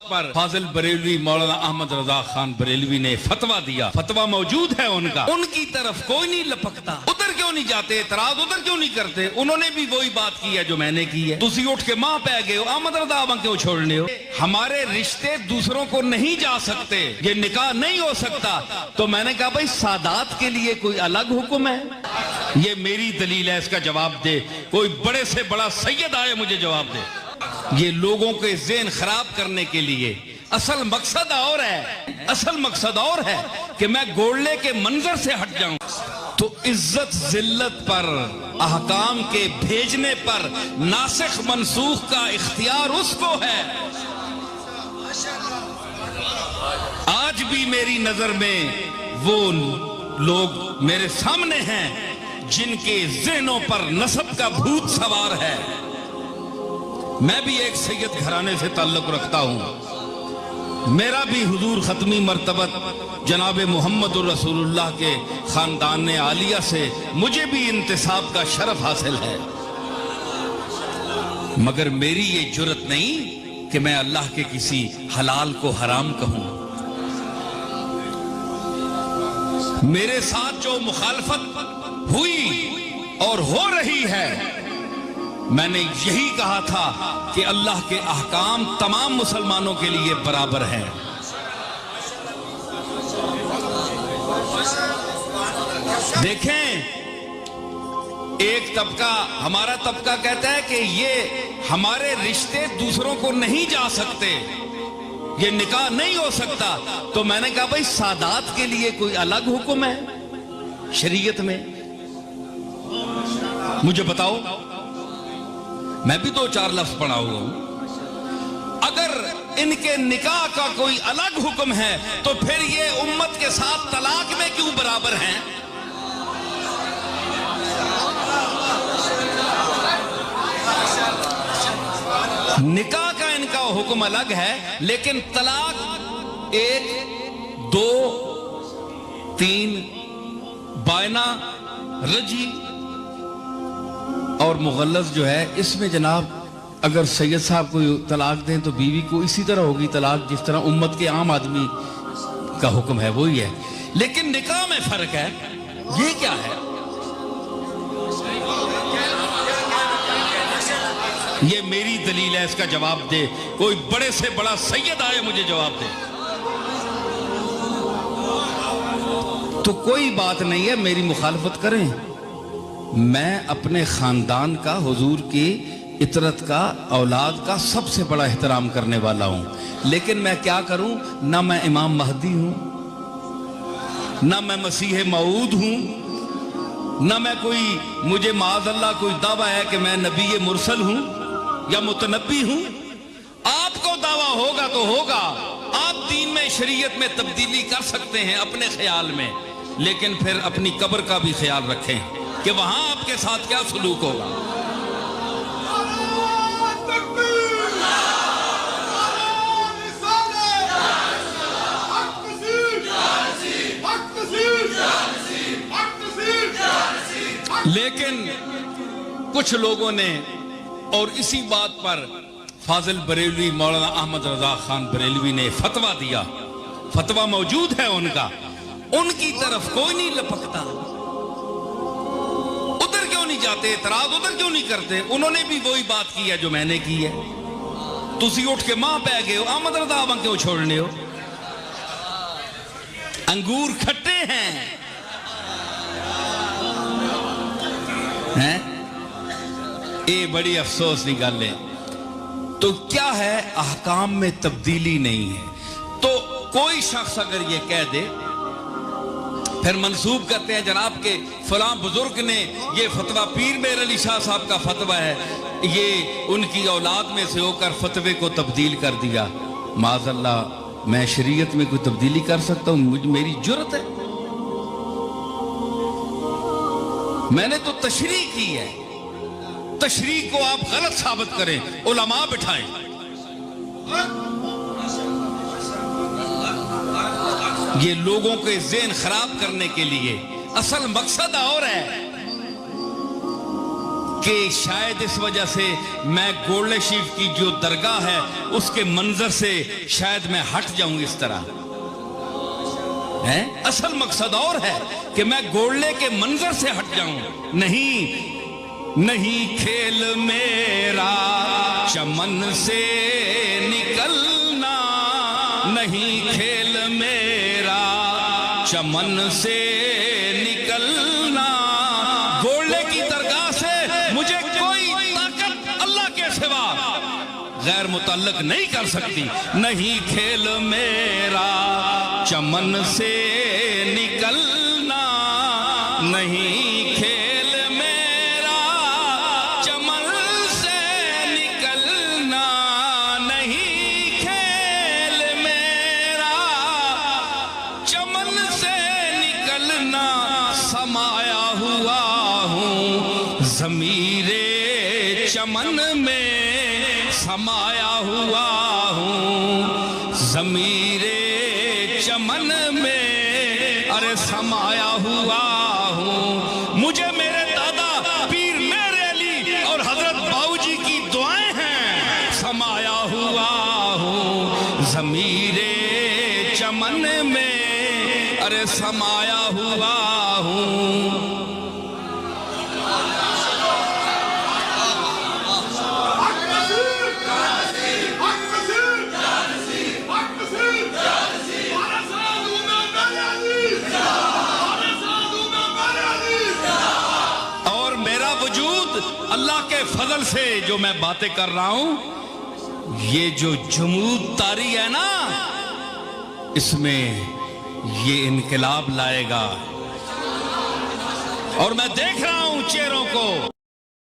پر فاضل بریلوی مولانا احمد رضا خان بریلوی نے فتویٰ دیا، فتویٰ موجود ہے ان کا، ان کی طرف کوئی نہیں لپکتا، ادھر کیوں نہیں جاتے، اعتراض ادھر کیوں نہیں کرتے، انہوں نے بھی وہی بات کی ہے جو میں نے کی ہے، تسی اٹھ کے ماں پہ گئے ہو، احمد رضا آباں کیوں چھوڑنے ہو، ہمارے رشتے دوسروں کو نہیں جا سکتے، یہ نکاح نہیں ہو سکتا، تو میں نے کہا بھائی سادات کے لیے کوئی الگ حکم ہے، یہ میری دلیل ہے، اس کا جواب دے، کوئی بڑے سے بڑا سید آئے مجھے جواب دے۔ یہ لوگوں کے ذہن خراب کرنے کے لیے اصل مقصد اور ہے، اصل مقصد اور ہے کہ میں گولڑے کے منظر سے ہٹ جاؤں، تو عزت ذلت پر، احکام کے بھیجنے پر ناسخ منسوخ کا اختیار اس کو ہے۔ آج بھی میری نظر میں وہ لوگ میرے سامنے ہیں جن کے ذہنوں پر نسب کا بھوت سوار ہے۔ میں بھی ایک سید گھرانے سے تعلق رکھتا ہوں، میرا بھی حضور ختمی مرتبت جناب محمد الرسول اللہ کے خاندان عالیہ سے مجھے بھی انتساب کا شرف حاصل ہے، مگر میری یہ جرت نہیں کہ میں اللہ کے کسی حلال کو حرام کہوں۔ میرے ساتھ جو مخالفت ہوئی اور ہو رہی ہے، میں نے یہی کہا تھا کہ اللہ کے احکام تمام مسلمانوں کے لیے برابر ہیں۔ دیکھیں، ایک طبقہ، ہمارا طبقہ کہتا ہے کہ یہ ہمارے رشتے دوسروں کو نہیں جا سکتے، یہ نکاح نہیں ہو سکتا، تو میں نے کہا بھائی سادات کے لیے کوئی الگ حکم ہے شریعت میں؟ مجھے بتاؤ، میں بھی دو چار لفظ پڑھا ہوا ہوں، اگر ان کے نکاح کا کوئی الگ حکم ہے تو پھر یہ امت کے ساتھ طلاق میں کیوں برابر ہیں؟ نکاح کا ان کا حکم الگ ہے، لیکن طلاق 1 2 3 بائنا، رجی اور مغلظ جو ہے، اس میں جناب اگر سید صاحب کو طلاق دیں تو بیوی کو اسی طرح ہوگی طلاق جس طرح امت کے عام آدمی کا حکم ہے، وہی ہے، لیکن نکاح میں فرق ہے۔ یہ کیا ہے؟ یہ میری دلیل ہے، اس کا جواب دے، کوئی بڑے سے بڑا سید آئے مجھے جواب دے۔ تو کوئی بات نہیں ہے، میری مخالفت کریں، میں اپنے خاندان کا، حضور کی اطرت کا، اولاد کا سب سے بڑا احترام کرنے والا ہوں، لیکن میں کیا کروں؟ نہ میں امام مہدی ہوں، نہ میں مسیح موعود ہوں، نہ میں کوئی، مجھے معاذ اللہ کوئی دعویٰ ہے کہ میں نبی مرسل ہوں یا متنبی ہوں۔ آپ کو دعویٰ ہوگا تو ہوگا، آپ دین میں، شریعت میں تبدیلی کر سکتے ہیں اپنے خیال میں، لیکن پھر اپنی قبر کا بھی خیال رکھیں کہ وہاں آپ کے ساتھ کیا سلوک ہوگا۔ لیکن کچھ لوگوں نے، اور اسی بات پر فاضل بریلوی مولانا احمد رضا خان بریلوی نے فتویٰ دیا، فتویٰ موجود ہے ان کا، ان کی طرف کوئی نہیں لپکتا، جاتے، اعتراض ادھر کیوں نہیں کرتے، انہوں نے بھی وہی بات کی ہے جو میں نے کی ہے، تسی اٹھ کے ماں پہ گئے ہو، احمد رضا آباں کیوں چھوڑنے ہو، انگور کھٹے ہیں، یہ بڑی افسوس کی گل ہے۔ تو کیا ہے، احکام میں تبدیلی نہیں ہے، تو کوئی شخص اگر یہ کہہ دے، پھر منسوب کرتے ہیں جناب کہ فلاں بزرگ نے یہ فتویٰ، پیر میر علی شاہ صاحب کا فتویٰ ہے، یہ ان کی اولاد میں سے ہو کر فتوے کو تبدیل کر دیا۔ معاذ اللہ، میں شریعت میں کوئی تبدیلی کر سکتا ہوں؟ میری جرت ہے؟ میں نے تو تشریح کی ہے، تشریح کو آپ غلط ثابت کریں، علماء بٹھائیں۔ یہ لوگوں کے ذہن خراب کرنے کے لیے اصل مقصد اور ہے، کہ شاید اس وجہ سے میں گولڑے شریف کی جو درگاہ ہے اس کے منظر سے شاید میں ہٹ جاؤں اس طرح اصل مقصد اور ہے کہ میں گولڑے کے منظر سے ہٹ جاؤں. نہیں کھیل میرا چمن سے نکلنا, نہیں کھیل میرا چمن سے نکلنا, گولڑے کی درگاہ سے مجھے کوئی طاقت اللہ کے سوا غیر متعلق نہیں کر سکتی. نہیں کھیل میرا چمن سے نکلنا, نہیں کھیل میرا چمن سے نکلنا, نہیں کھیل میرا چمن سے نکلنا, سمایا ہوا ہوں ضمیر چمن میں, سمایا ہوا ہوں ضمیر چمن میں, ارے سمایا ہوا ہوں. مجھے میرے دادا پیر میرے علی اور حضرت باؤجی کی دعائیں ہیں. سمایا ہوا ہوں ضمیر چمن میں, ارے سمایا ہوا ہوں. اللہ کے فضل سے جو میں باتیں کر رہا ہوں, یہ جو جمود طاری ہے نا, اس میں یہ انقلاب لائے گا. اور میں دیکھ رہا ہوں چہروں کو.